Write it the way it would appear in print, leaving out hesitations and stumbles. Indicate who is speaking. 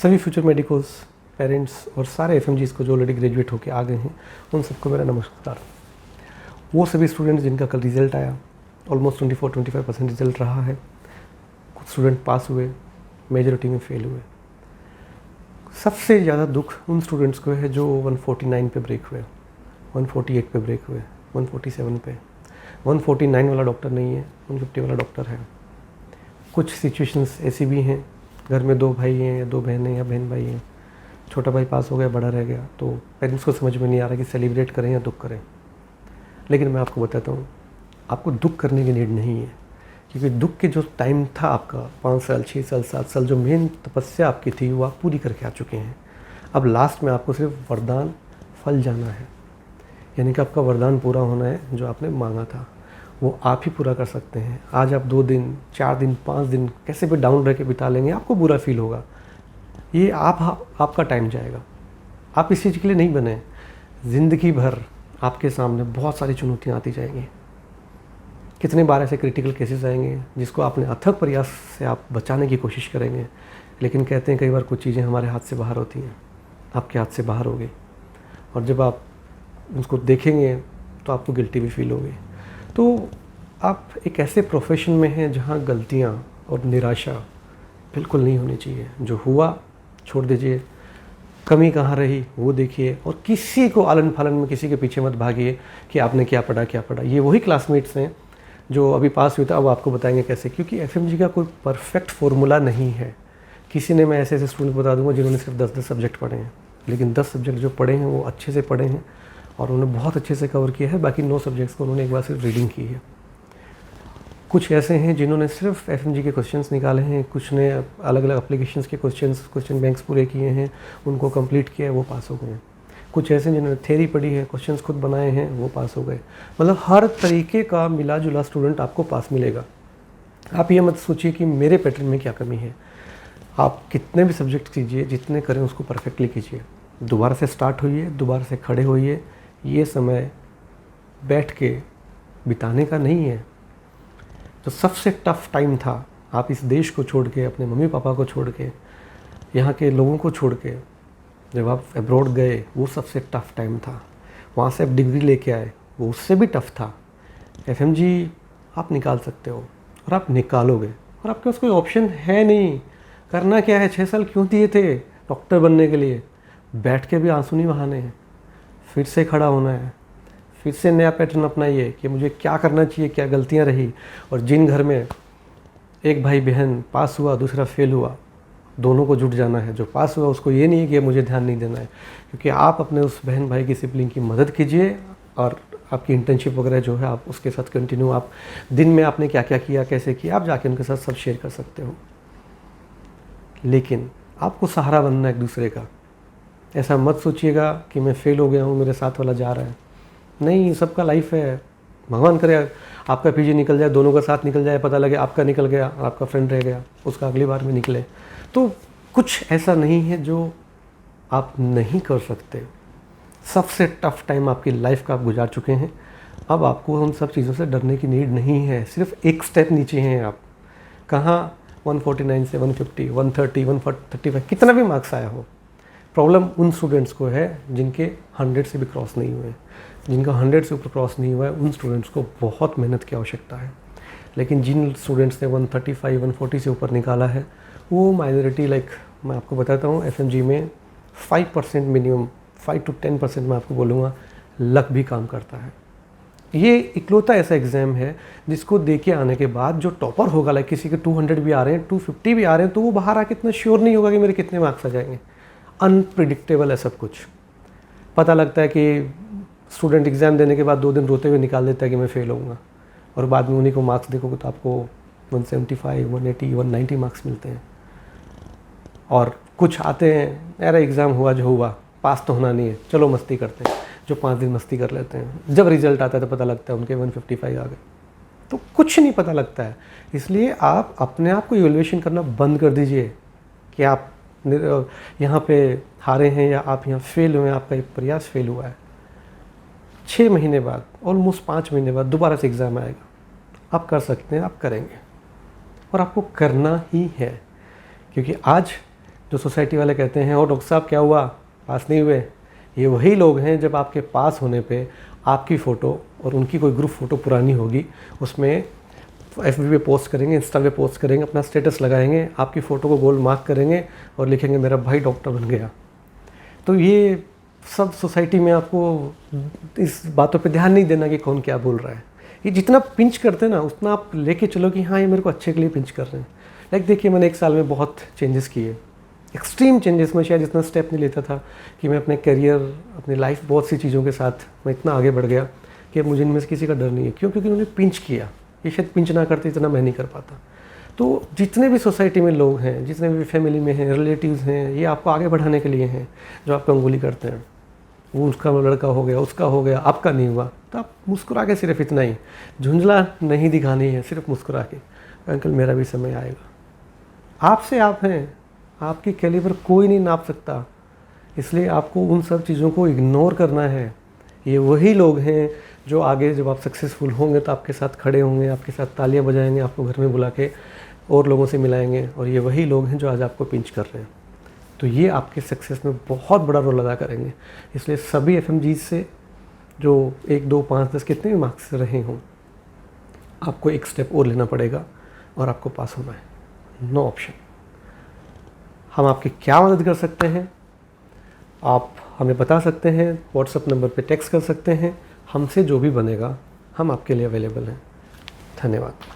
Speaker 1: सभी future medicos parents और सारे एफएमजीज़ को जो ऑलरेडी ग्रेजुएट होकर आ गए हैं उन सबको मेरा नमस्कार। वो सभी स्टूडेंट्स जिनका कल रिज़ल्ट आया, ऑलमोस्ट 24-25% रिज़ल्ट रहा है। कुछ स्टूडेंट पास हुए, मेजॉरिटी में फेल हुए। सबसे ज़्यादा दुख उन स्टूडेंट्स को है जो 149 पे ब्रेक हुए, 148 पे ब्रेक हुए, 147 पे। 149 वाला डॉक्टर नहीं है, 150 वाला डॉक्टर है। कुछ सिचुएशंस ऐसी भी हैं, घर में 2 भाई हैं या 2 बहनें या बहन भाई हैं, छोटा भाई पास हो गया, बड़ा रह गया, तो पेरेंट्स को समझ में नहीं आ रहा कि सेलिब्रेट करें या दुख करें। लेकिन मैं आपको बताता हूँ, आपको दुख करने की नीड नहीं है, क्योंकि दुख के जो टाइम था आपका 5 साल, 6 साल, 7 साल, जो मेन तपस्या आपकी थी वो आप पूरी करके आ चुके हैं। अब लास्ट में आपको सिर्फ वरदान फल जाना है, यानी कि आपका वरदान पूरा होना है। जो आपने मांगा था वो आप ही पूरा कर सकते हैं। आज आप 2 दिन, 4 दिन, 5 दिन कैसे भी डाउन रह के बिता लेंगे, आपको बुरा फील होगा। ये आपका टाइम जाएगा। आप इस चीज़ के लिए नहीं बने। ज़िंदगी भर आपके सामने बहुत सारी चुनौतियाँ आती जाएंगी। कितने बार ऐसे क्रिटिकल केसेस आएंगे जिसको आपने अथक प्रयास से आप बचाने की कोशिश करेंगे, लेकिन कहते हैं कई बार कुछ चीज़ें हमारे हाथ से बाहर होती हैं, आपके हाथ से बाहर होगी, और जब आप उसको देखेंगे तो आपको गिल्टी भी फील होगी। तो आप एक ऐसे प्रोफेशन में हैं जहाँ गलतियाँ और निराशा बिल्कुल नहीं होनी चाहिए। जो हुआ छोड़ दीजिए, कमी कहाँ रही वो देखिए, और किसी को आलन फालन में किसी के पीछे मत भागिए कि आपने क्या पढ़ा। ये वही क्लासमेट्स हैं जो अभी पास हुए थे, अब आपको बताएंगे कैसे, क्योंकि एफएमजी का कोई परफेक्ट फॉर्मूला नहीं है। किसी ने, मैं ऐसे स्टूडेंट बता दूंगा जिन्होंने सिर्फ 10-10 सब्जेक्ट पढ़े हैं, लेकिन 10 सब्जेक्ट जो पढ़े हैं वो अच्छे से पढ़े हैं और उन्होंने बहुत अच्छे से कवर किया है। बाकी 9 सब्जेक्ट्स को उन्होंने एक बार सिर्फ रीडिंग की है। कुछ ऐसे हैं जिन्होंने सिर्फ एफएमजी के क्वेश्चंस निकाले हैं, कुछ ने अलग अलग एप्लीकेशंस के क्वेश्चन बैंक्स पूरे किए हैं, उनको कंप्लीट किया है, वो पास हो गए। कुछ ऐसे जिन्होंने थ्योरी पढ़ी है, क्वेश्चंस खुद बनाए हैं, वो पास हो गए। मतलब हर तरीके का मिला जुला स्टूडेंट आपको पास मिलेगा। आप ये मत सोचिए कि मेरे पैटर्न में क्या कमी है। आप कितने भी सब्जेक्ट कीजिए, जितने करें उसको परफेक्टली कीजिए। दोबारा से स्टार्ट होइए, दोबारा से खड़े होइए। ये समय बैठ के बिताने का नहीं है। जो सबसे टफ टाइम था, आप इस देश को छोड़ के, अपने मम्मी पापा को छोड़ के, यहाँ के लोगों को छोड़ के जब आप अब्रॉड गए, वो सबसे टफ टाइम था। वहाँ से आप डिग्री लेके आए, वो उससे भी टफ था। एफएमजी आप निकाल सकते हो और आप निकालोगे, और आपके पास कोई ऑप्शन है नहीं। करना क्या है, 6 साल क्यों दिए थे डॉक्टर बनने के लिए? बैठ के भी आंसू नहीं बहाने हैं, फिर से खड़ा होना है, फिर से नया पैटर्न अपनाइए कि मुझे क्या करना चाहिए, क्या गलतियाँ रही। और जिन घर में एक भाई बहन पास हुआ, दूसरा फेल हुआ, दोनों को जुट जाना है। जो पास हुआ उसको ये नहीं है कि मुझे ध्यान नहीं देना है, क्योंकि आप अपने उस बहन भाई की सिबलिंग की मदद कीजिए, और आपकी इंटर्नशिप वगैरह जो है आप उसके साथ कंटिन्यू, आप दिन में आपने क्या क्या किया, कैसे किया, आप जाके उनके साथ सब शेयर कर सकते हो। लेकिन आपको सहारा बनना एक दूसरे का। ऐसा मत सोचिएगा कि मैं फेल हो गया हूँ, मेरे साथ वाला जा रहा है। नहीं, सबका लाइफ है। भगवान करे आपका पीजी निकल जाए, दोनों का साथ निकल जाए, पता लगे आपका निकल गया, आपका फ्रेंड रह गया, उसका अगली बार में निकले। तो कुछ ऐसा नहीं है जो आप नहीं कर सकते। सबसे टफ टाइम आपकी लाइफ का आप गुजार चुके हैं। अब आपको उन सब चीज़ों से डरने की नीड नहीं है। सिर्फ एक स्टेप नीचे हैं आप। कहाँ 149 से 150, 130, 135, कितना भी मार्क्स आया हो। प्रॉब्लम उन स्टूडेंट्स को है जिनके 100 से भी क्रॉस नहीं हुए। जिनका 100 से ऊपर क्रॉस नहीं हुआ है, उन स्टूडेंट्स को बहुत मेहनत की आवश्यकता है। लेकिन जिन स्टूडेंट्स ने 135, 140 से ऊपर निकाला है, वो माइनॉरिटी, मैं आपको बताता हूँ, एफएमजी में 5% मिनिमम, 5 to 10% मैं आपको बोलूँगा, लक भी काम करता है। ये इकलौता ऐसा एग्ज़ाम है जिसको दे के आने के बाद जो टॉपर होगा, किसी के 200 भी आ रहे हैं, 250 भी आ रहे हैं, तो वो बाहर आके इतना श्योर नहीं होगा कि मेरे कितने मार्क्स आ जाएंगे। अनप्रिडिक्टेबल है सब कुछ। पता लगता है कि स्टूडेंट एग्ज़ाम देने के बाद 2 दिन रोते हुए निकाल देता है कि मैं फ़ेल होऊंगा, और बाद में उन्हीं को मार्क्स देखोगे तो आपको 175, 180, 190 मार्क्स मिलते हैं। और कुछ आते हैं, अरे एग्ज़ाम हुआ जो हुआ, पास तो होना नहीं है, चलो मस्ती करते हैं, जो 5 दिन मस्ती कर लेते हैं। जब रिज़ल्ट आता है तो पता लगता है उनके 155 आ गए। तो कुछ नहीं पता लगता है। इसलिए आप अपने आप को इवैल्यूएशन करना बंद कर दीजिए कि आप यहाँ पे हारे हैं या आप यहाँ फेल हुए हैं, आपका एक प्रयास फेल हुआ है। 6 महीने बाद, ऑलमोस्ट 5 महीने बाद दोबारा से एग्ज़ाम आएगा। आप कर सकते हैं, आप करेंगे, और आपको करना ही है। क्योंकि आज जो सोसाइटी वाले कहते हैं ओ डॉक्टर साहब क्या हुआ, पास नहीं हुए, ये वही लोग हैं जब आपके पास होने पे आपकी फ़ोटो और उनकी कोई ग्रुप फ़ोटो पुरानी होगी उसमें FB पे पोस्ट करेंगे, इंस्टा पे पोस्ट करेंगे, अपना स्टेटस लगाएंगे, आपकी फ़ोटो को गोल मार्क करेंगे और लिखेंगे मेरा भाई डॉक्टर बन गया। तो ये सब सोसाइटी में आपको इस बातों पे ध्यान नहीं देना कि कौन क्या बोल रहा है। ये जितना पिंच करते हैं ना उतना आप लेके चलो कि हाँ ये मेरे को अच्छे के लिए पिंच कर रहे हैं। लाइक देखिए मैंने 1 साल में बहुत चेंजेस किए, एक्सट्रीम चेंजेस। मैं शायद इतना स्टेप नहीं लेता था कि मैं अपने करियर, अपनी लाइफ, बहुत सी चीज़ों के साथ मैं इतना आगे बढ़ गया कि अब मुझे इनमें से किसी का डर नहीं है। क्यों? क्योंकि उन्होंने पिंच किया। ये शायद पिंच ना करते इतना मैं नहीं कर पाता। तो जितने भी सोसाइटी में लोग हैं, जितने भी फैमिली में हैं, रिलेटिव्स हैं, ये आपको आगे बढ़ाने के लिए हैं, जो आपको अंगुली करते हैं। वो उसका लड़का हो गया, उसका हो गया, आपका नहीं हुआ, तो आप मुस्कुरा के सिर्फ इतना ही, झुंझला नहीं दिखानी है, सिर्फ मुस्कुरा के अंकल मेरा भी समय आएगा। आपसे आप हैं, आपकी कैलिबर कोई नहीं नाप सकता, इसलिए आपको उन सब चीज़ों को इग्नोर करना है। ये वही लोग हैं जो आगे जब आप सक्सेसफुल होंगे तो आपके साथ खड़े होंगे, आपके साथ तालियां बजाएंगे, आपको घर में बुला के और लोगों से मिलाएंगे, और ये वही लोग हैं जो आज आपको पिंच कर रहे हैं। तो ये आपके सक्सेस में बहुत बड़ा रोल अदा करेंगे। इसलिए सभी FMG से जो 1, 2, 5, 10 कितने भी मार्क्स रहे हों, आपको एक स्टेप और लेना पड़ेगा और आपको पास होना है, नो ऑप्शन। हम आपकी क्या मदद कर सकते हैं आप हमें बता सकते हैं, व्हाट्सएप नंबर पे टेक्स्ट कर सकते हैं। हमसे जो भी बनेगा हम आपके लिए अवेलेबल हैं। धन्यवाद।